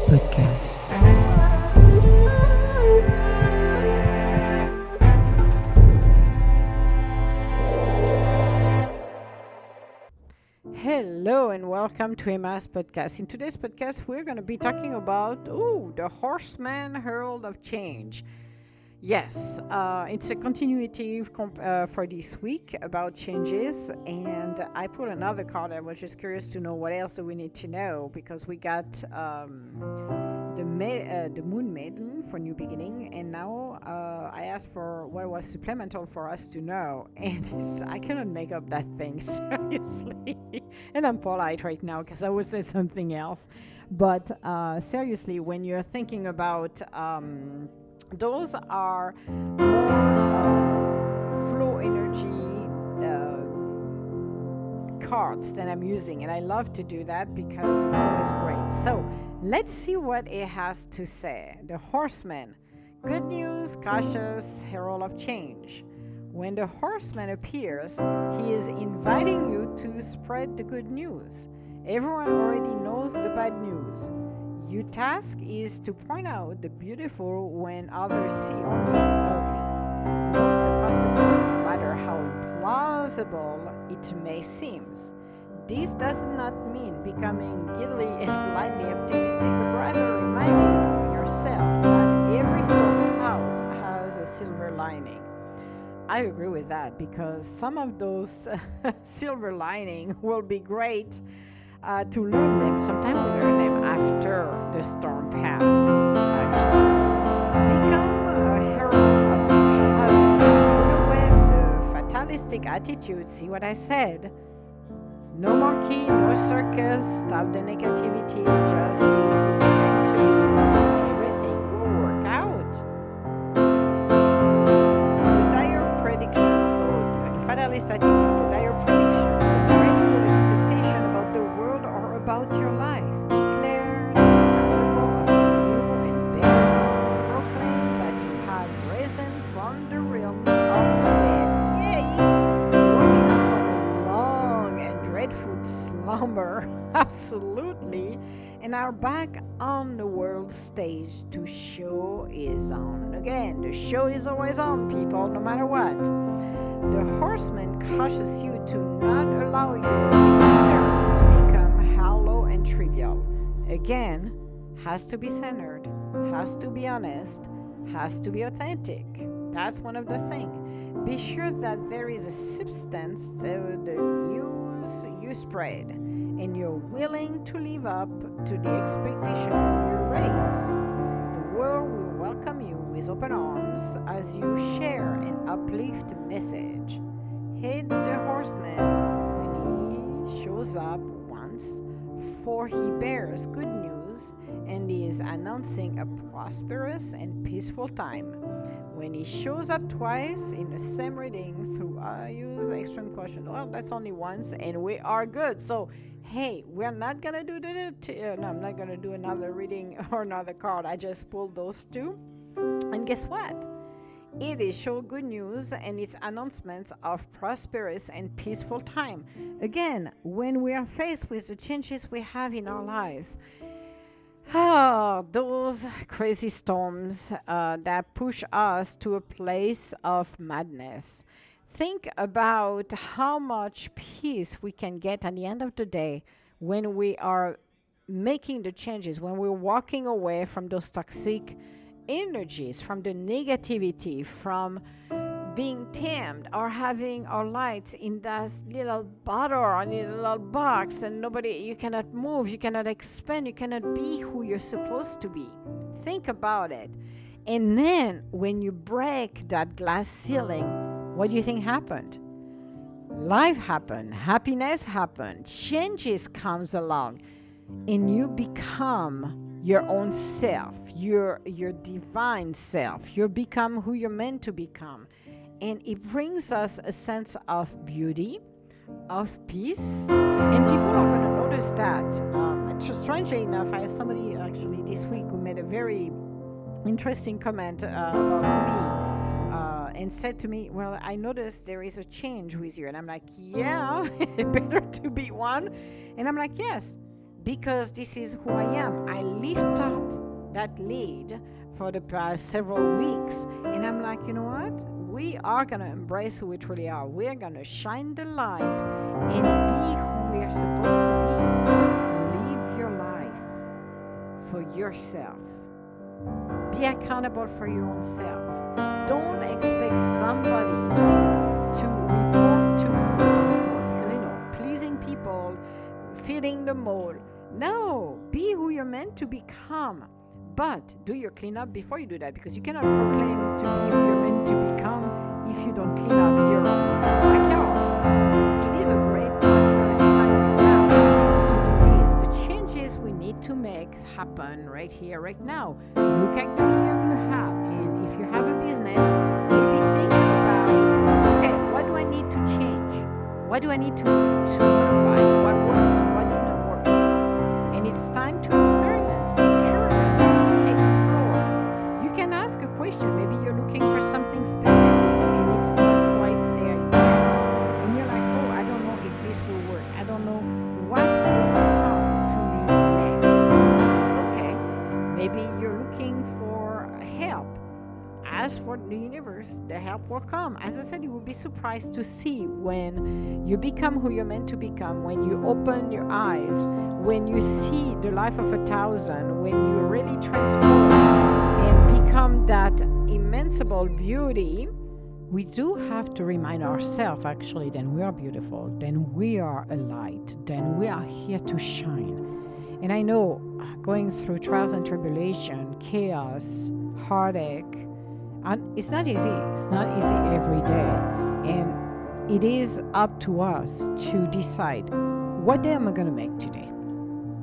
Podcast. Hello and welcome to Emma's podcast. In today's podcast, we're going to be talking about the Horsman, Herald of Change. Yes, it's a continuity for this week about changes, and I put another card. I was just curious to know what else do we need to know, because we got the Moon Maiden for New Beginning, and now I asked for what was supplemental for us to know, and I cannot make up that thing, seriously. And I'm polite right now because I would say something else, but seriously, when you're thinking about those are more flow energy cards that I'm using, and I love to do that because it's always great. So let's see what it has to say. The Horseman, good news, cautious, herald of change. When the Horseman appears, he is inviting you to spread the good news. Everyone already knows the bad news. Your task is to point out the beautiful when others see only the ugly. Note the possible, no matter how implausible it may seem. This does not mean becoming giddily and blindly optimistic, but rather reminding yourself that every storm cloud has a silver lining. I agree with that, because some of those silver lining will be great to learn them. Sometimes we learn them after the storm passes, actually. Become a herald of the positive. Put away the fatalistic attitude. See what I said? No monkey, no circus. Stop the negativity. Just be who you're meant to be, and everything will work out. The dire prediction. So the fatalist attitude, the dire prediction, the dreadful expectation about the world or about your life. Declare the arrival of a new and better hope. Proclaim that you have risen from the realms of the dead. Yay! Waking up from a long and dreadful slumber. Absolutely. And are back on the world stage. The show is on. Again, the show is always on, people, no matter what. The Horseman cautions you to not allow your experience to become hollow and trivial. Again, has to be centered, has to be honest, has to be authentic. That's one of the things. Be sure that there is a substance to the news you spread, and you're willing to live up to the expectation you raise. The world will welcome you with open arms as you share an uplift message. Heed the Horseman when he shows up once, for he bears good news and is announcing a prosperous and peaceful time. When he shows up twice in the same reading, through I use extreme caution. Well, that's only once, and we are good. So, hey, we're not gonna do I'm not gonna do another reading or another card. I just pulled those two, and guess what? It is show good news and its announcements of prosperous and peaceful time. Again, when we are faced with the changes we have in our lives, those crazy storms that push us to a place of madness. Think about how much peace we can get at the end of the day when we are making the changes, when we're walking away from those toxic energies, from the negativity, from being tamed, or having our lights in that little bottle or in a little box, and you cannot move, you cannot expand, you cannot be who you're supposed to be. Think about it. And then when you break that glass ceiling, what do you think happened? Life happened, happiness happened, changes comes along, and you become your own self, your divine self. You become who you're meant to become. And it brings us a sense of beauty, of peace, and people are going to notice that. Strangely enough, I had somebody actually this week who made a very interesting comment about me and said to me, well, I noticed there is a change with you. And I'm like, yeah, better to be one. And I'm like, yes, because this is who I am. I lift up that lead for the past several weeks. And I'm like, you know what? We are going to embrace who we truly are. We're going to shine the light and be who we are supposed to be. Live your life for yourself. Be accountable for your own self. Don't expect somebody to report to, quote unquote, because, pleasing people, fitting the mold. No, be who you're meant to become. But do your cleanup before you do that, because you cannot proclaim to be who you're meant to become if you don't clean up your backyard. It is a great, prosperous time right now to do this. The changes we need to make happen right here, right now. Look at the year you have, and if you have a business, maybe think about, okay, what do I need to change? What do I need to modify? What works? What didn't work? And it's time to experiment. Be curious. Explore. You can ask a question. Maybe you're looking for something specific and it's not quite there yet. And you're like, oh, I don't know if this will work. I don't know what will come to me next. It's okay. Maybe you're looking for help. Ask for the universe, the help will come. As I said, you will be surprised to see when you become who you're meant to become, when you open your eyes, when you see the life of 1,000, when you really transform and become that immensible beauty. We do have to remind ourselves, actually, that we are beautiful, then we are a light, then we are here to shine. And I know going through trials and tribulation, chaos, heartache, and it's not easy. It's not easy every day. And it is up to us to decide, what day am I going to make today?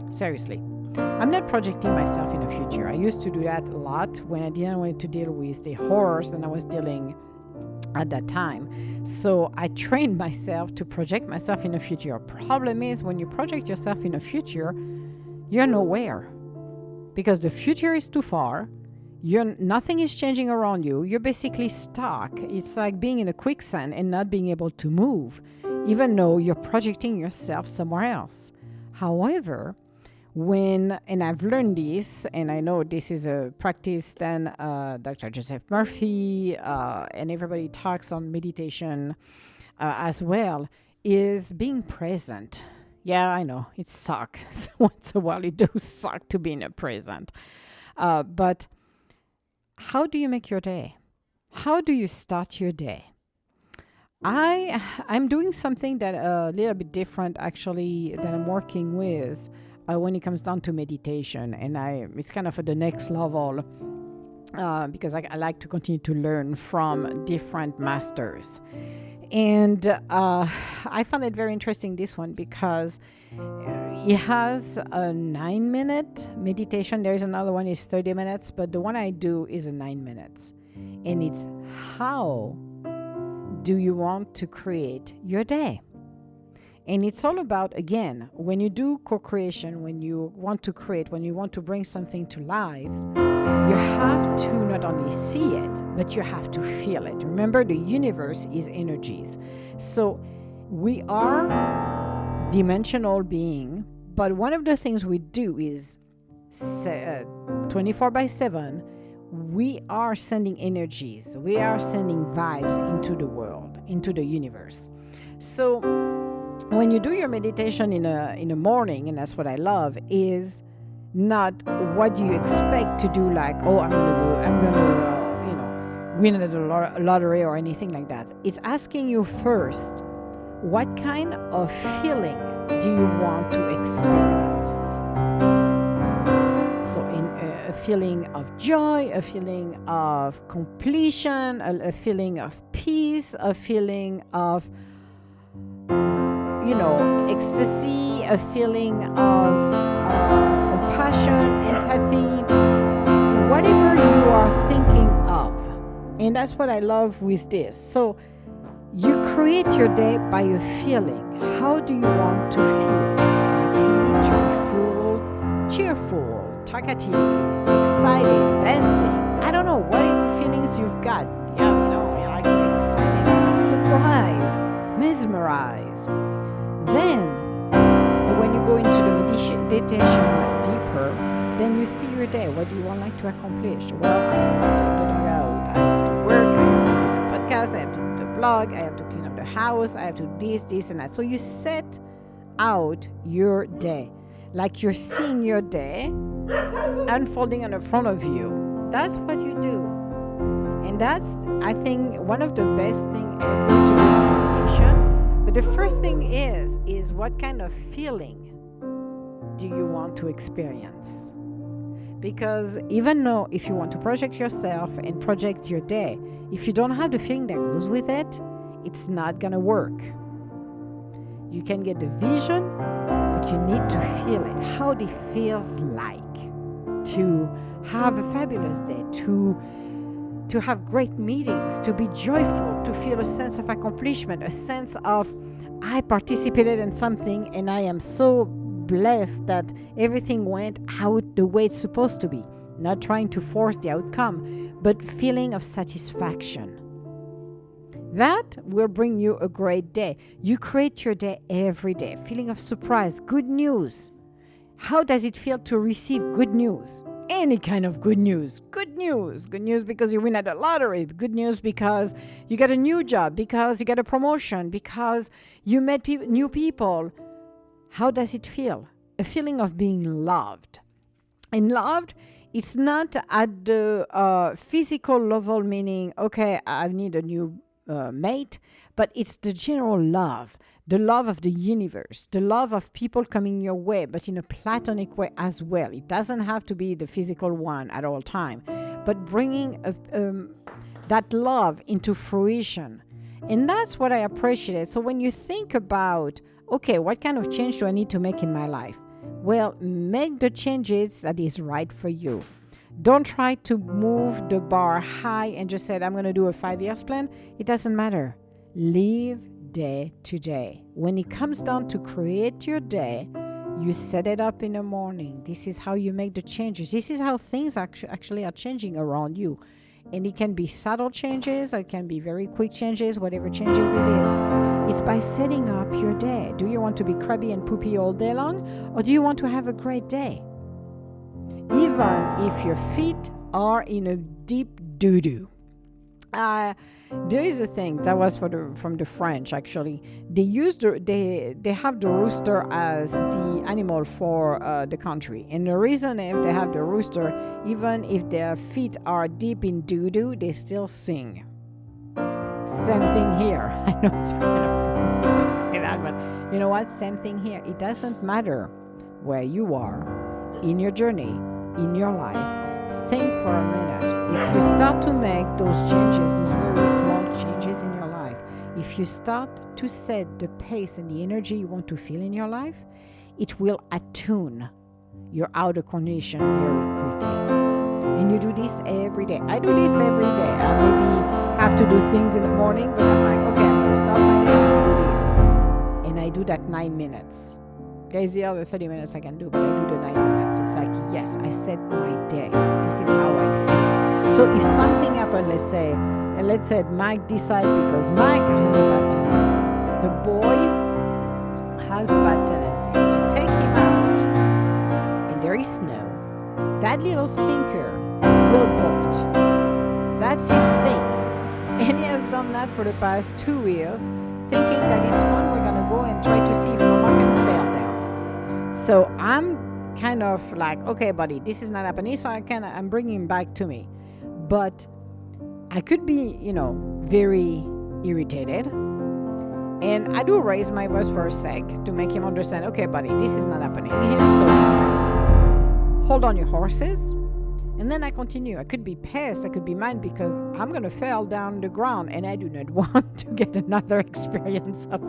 Seriously. I'm not projecting myself in the future. I used to do that a lot when I didn't want to deal with the horrors that I was dealing at that time. So I trained myself to project myself in the future. Problem is, when you project yourself in the future, you're nowhere. Because the future is too far. Nothing is changing around you. You're basically stuck. It's like being in a quicksand and not being able to move, even though you're projecting yourself somewhere else. However, and I've learned this, and I know this is a practice then Dr. Joseph Murphy and everybody talks on meditation as well, is being present. Yeah, I know, it sucks. Once in a while, it does suck to be in a present. But how do you make your day? How do you start your day? I'm doing something that a little bit different, actually, that I'm working with when it comes down to meditation. And it's kind of at the next level because I like to continue to learn from different masters. And I found it very interesting, this one, because it has a 9-minute meditation. There's another one is 30 minutes, but the one I do is a 9 minutes. And it's how do you want to create your day? And it's all about, again, when you do co-creation, when you want to create, when you want to bring something to life, you have to not only see it, but you have to feel it. Remember, the universe is energies. So we are dimensional being, but one of the things we do is 24/7, we are sending energies, we are sending vibes into the world, into the universe. So when you do your meditation in the morning, and that's what I love, is not what you expect to do, like, oh, I'm gonna win at the lottery or anything like that. It's asking you first, what kind of feeling do you want to experience? So in a feeling of joy, a feeling of completion, a feeling of peace, a feeling of ecstasy, a feeling of compassion, empathy, whatever you are thinking of. And that's what I love with this. So you create your day by your feeling. How do you want to feel? Happy, joyful, cheerful, talkative, excited, dancing. I don't know, whatever feelings you've got. Yeah, you're like excited, surprised, mesmerized. Then, when you go into the meditation deeper, Then you see your day. What do you want like to accomplish? Well, I have to take the dog out. I have to work. I have to do the podcast. I have to do the blog. I have to clean up the house. I have to do this, and that. So you set out your day. Like you're seeing your day unfolding in front of you. That's what you do. And that's, I think, one of the best things ever to do in meditation. But the first thing is what kind of feeling do you want to experience? Because even though if you want to project yourself and project your day, if you don't have the feeling that goes with it, it's not going to work. You can get the vision, but you need to feel it. How it feels like to have a fabulous day, to have great meetings, to be joyful, to feel a sense of accomplishment, a sense of I participated in something and I am so blessed that everything went out the way it's supposed to be. Not trying to force the outcome, but feeling of satisfaction. That will bring you a great day. You create your day every day. Feeling of surprise, good news. How does it feel to receive good news? Any kind of good news. Good news. Good news because you win at the lottery. Good news because you got a new job, because you got a promotion, because you met new people. How does it feel? A feeling of being loved. And loved, it's not at the physical level, meaning, okay, I need a new mate, but it's the general love, the love of the universe, the love of people coming your way, but in a platonic way as well. It doesn't have to be the physical one at all time, but bringing that love into fruition. And that's what I appreciate. So when you think about, okay, what kind of change do I need to make in my life? Well, make the changes that is right for you. Don't try to move the bar high and just say, I'm going to do a 5-year plan. It doesn't matter. Live day to day. When it comes down to create your day, you set it up in the morning. This is how you make the changes. This is how things actually are changing around you. And it can be subtle changes, or it can be very quick changes, whatever changes it is. It's by setting up your day. Do you want to be crabby and poopy all day long? Or do you want to have a great day? Even if your feet are in a deep doo-doo. There is a thing that was from the French, actually. They have the rooster as the animal for the country. And the reason if they have the rooster, even if their feet are deep in doo-doo, they still sing. Same thing here. I know it's kind of funny to say that, but you know what? Same thing here. It doesn't matter where you are in your journey, in your life. Think for a minute. If you start to make those changes, those very small changes in your life, if you start to set the pace and the energy you want to feel in your life, it will attune your outer condition very quickly. And you do this every day. I do this every day. I maybe have to do things in the morning, but I'm like, okay, I'm going to start my day and do this. And I do that 9 minutes. There's the other 30 minutes I can do, but I do the 9 minutes. It's like, yes, I set my day. This is how I feel. So if something happened, let's say Mike decided, because Mike has a bad tendency. The boy has a bad tendency. When I take him out and there is snow, that little stinker will bolt. That's his thing. And he has done that for the past 2 years, thinking that it's fun, we're going to go and try to see if Mama can fail there. So I'm kind of like, okay, buddy, this is not happening, so I'm bringing him back to me. But I could be, very irritated. And I do raise my voice for a sec to make him understand, okay, buddy, this is not happening here, so hold on your horses. And then I continue. I could be pissed, I could be mad because I'm going to fall down the ground and I do not want to get another experience of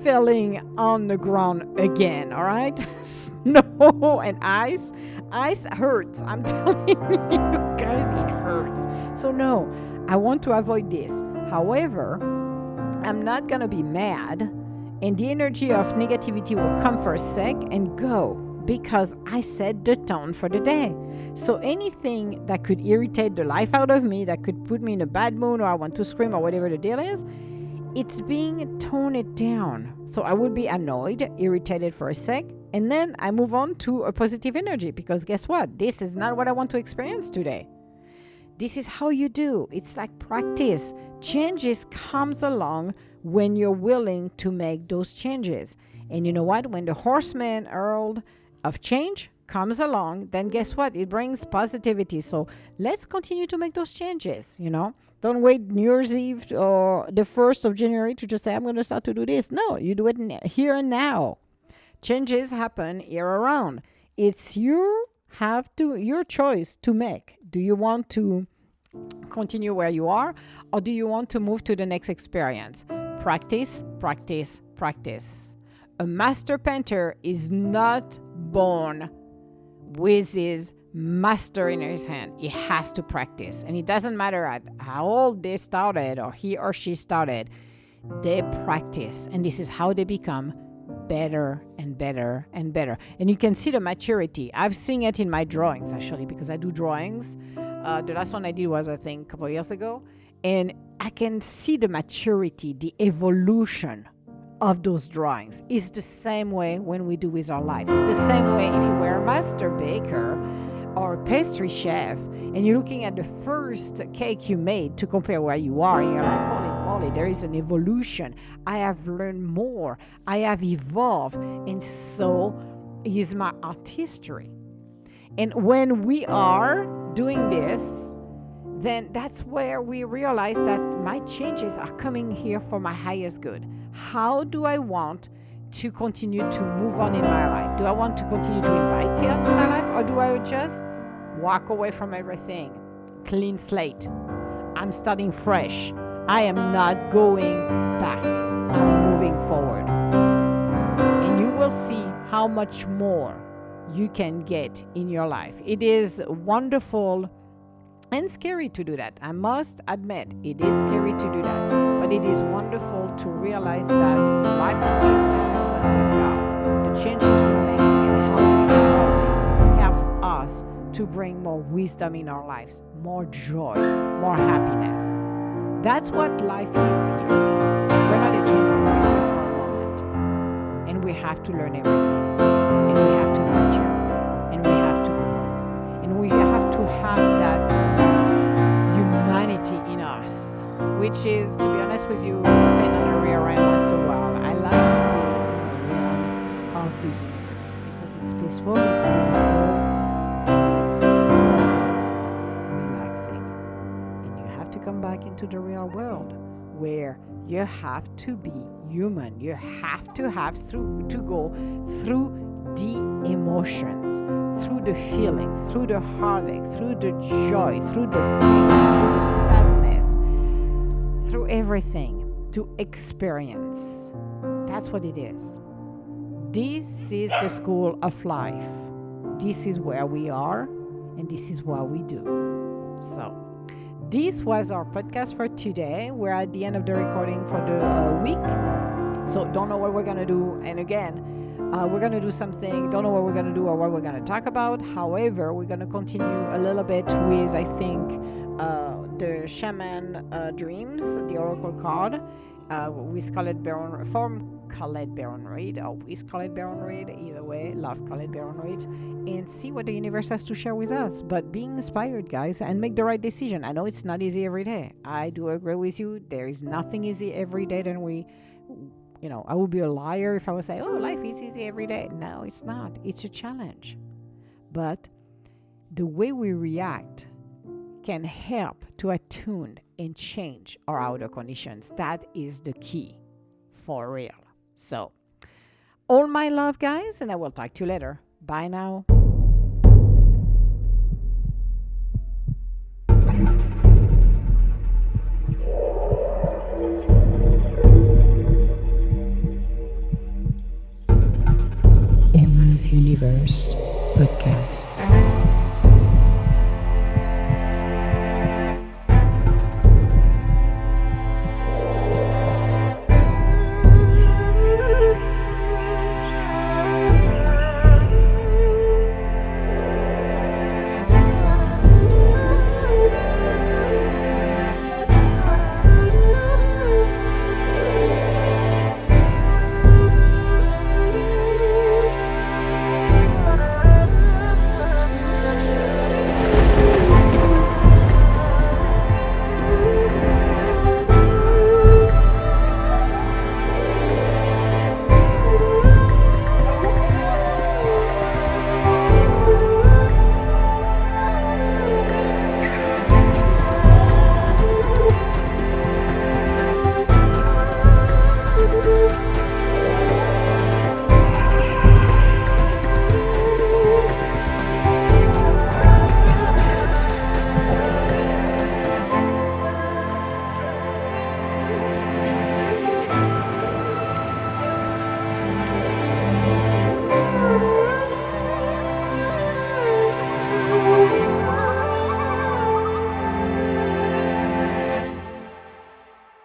falling on the ground again, all right? Snow and ice. Ice hurts. I'm telling you guys, it hurts. So no, I want to avoid this. However, I'm not going to be mad and the energy of negativity will come for a sec and go, because I set the tone for the day. So anything that could irritate the life out of me, that could put me in a bad mood or I want to scream or whatever the deal is, it's being toned down. So I will be annoyed, irritated for a sec, and then I move on to a positive energy because guess what? This is not what I want to experience today. This is how you do. It's like practice. Changes comes along when you're willing to make those changes. And you know what? When the Horseman Herald of change comes along, then guess what? It brings positivity. So let's continue to make those changes, Don't wait New Year's Eve or the 1st of January to just say, I'm going to start to do this. No, you do it here and now. Changes happen year around. It's your choice to make. Do you want to continue where you are, or do you want to move to the next experience? Practice, practice, practice. A master painter is not born with his master in his hand. He has to practice. And it doesn't matter at how old they started or he or she started. They practice. And this is how they become better and better and better. And you can see the maturity. I've seen it in my drawings, actually, because I do drawings. The last one I did was, I think, a couple of years ago. And I can see the maturity, the evolution of those drawings. It's the same way when we do with our lives. It's the same way if you were a master baker or a pastry chef and you're looking at the first cake you made to compare where you are, and you're like, holy moly, there is an evolution. I have learned more. I have evolved. And so is my art history. And when we are doing this, then that's where we realize that my changes are coming here for my highest good. How do I want to continue to move on in my life? Do I want to continue to invite chaos in my life, or do I just walk away from everything? Clean slate. I'm starting fresh. I am not going back. I'm moving forward. And you will see how much more you can get in your life. It is wonderful and scary to do that. I must admit, it is scary to do that. But it is wonderful to realize that the life of turns that we've got, the changes we're making and how we're evolving helps us to bring more wisdom in our lives, more joy, more happiness. That's what life is here. We're not eternal, we're here for a moment. And we have to learn everything. And we have to mature. And we have to grow. And we have to have that humanity in us, which is, to be honest with you, I've been on a real rant once in a while. I like to be in the realm of the universe because it's peaceful, it's beautiful, and it's so relaxing. And you have to come back into the real world where you have to be human. You have to go through the emotions, through the feeling, through the heartache, through the joy, through the pain, through the sadness, through everything to experience. That's what it is. This is the school of life. This is where we are, and this is what we do. So, this was our podcast for today. We're at the end of the recording for the week. So, don't know what we're going to do. And again, we're going to do something, don't know what we're going to do or what we're going to talk about. However, we're going to continue a little bit with, I think, the Shaman Dreams, the Oracle card, with Scarlet Baron, from Colette Baron Reid, or with Scarlet Baron Reid, either way, love Colette Baron Reid, and see what the universe has to share with us. But being inspired, guys, and make the right decision. I know it's not easy every day. I do agree with you. There is nothing easy every day than I would be a liar if I would say, oh, life is easy every day. No, it's not. It's a challenge. But the way we react can help to attune and change our outer conditions. That is the key for real. So, all my love, guys, and I will talk to you later. Bye now.